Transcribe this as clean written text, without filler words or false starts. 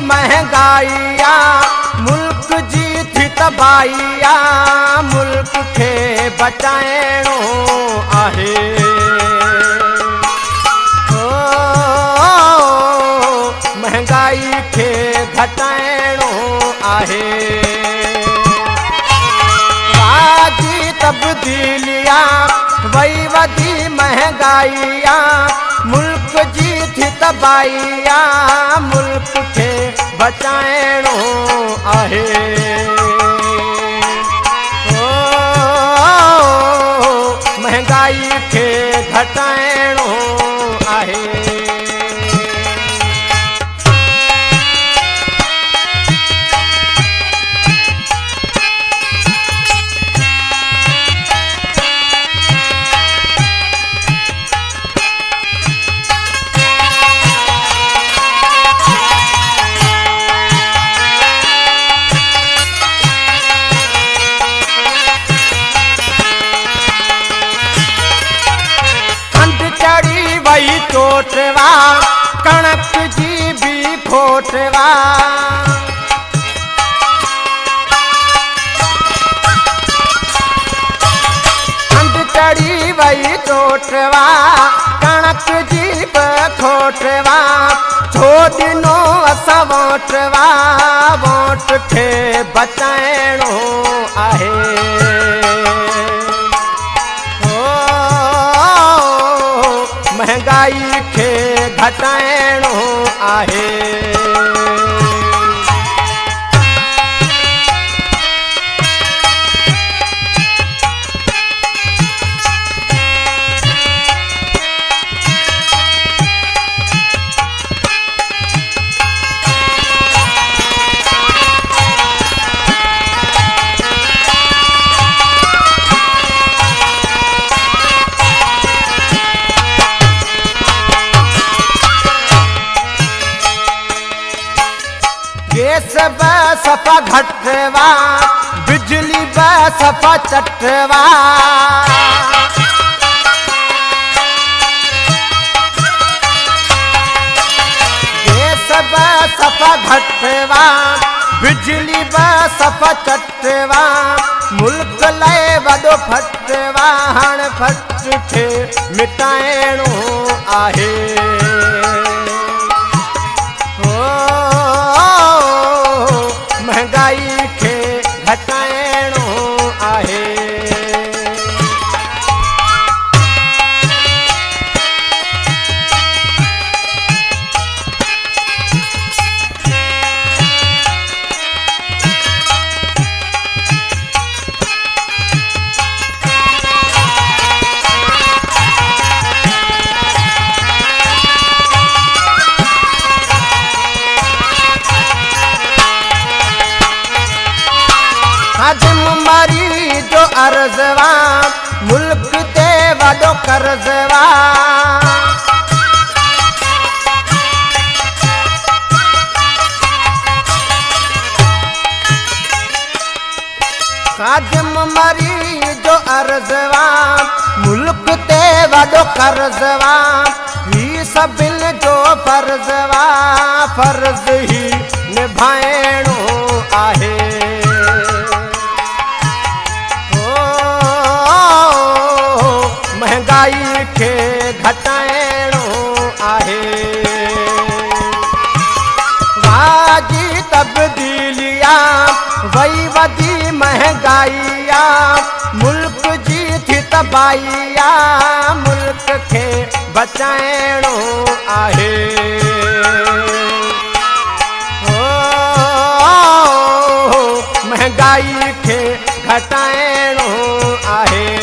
महंगाइया मुल्क जी थी तबाहिया मुल्क खे बचाइणो आहे महंगाई खे घटाइणो आहे वाजी तब्दीलिया वई वधी महंगाइया मुल्क जी थी तबाहिया मुल्क खे बचाइणो आहे महंगाई खे घटाइणो आहे वही चोटवा कणक जी भी खोटवा खंड चढ़ी वही चोटवा कणक जी भी खोटवा छो दिनो असां वोटवा वोट खे बचाइणो आहे महंगाई खे घटाइणो आहे गैस सफ़ा घटवा बिजली सफ़ा चटवा गैस सफ़ा घटवा बिजली सफ़ा चटवा मुल्क लाइ वॾो फटवा हाणे फट खे मिटाइणो आहे महंगाई खे घटाइणो आहे खादिम मरी जो अर्ज़वा मुल्क ते वॾो कर्ज़वा खादिम मरी जो अर्ज़वा मुल्क ते वॾो कर्ज़वा ही सभिनि जो फर्ज़वा फर्ज़ ही निभाइणो आहे महंगाई खे घटाइणो आहे वाजी तब्दीलिया वई वधी महंगाइया मुल्क जी थी तबाहिया मुल्क खे बचाइणो आहे महंगाई खे घटाइणो आहे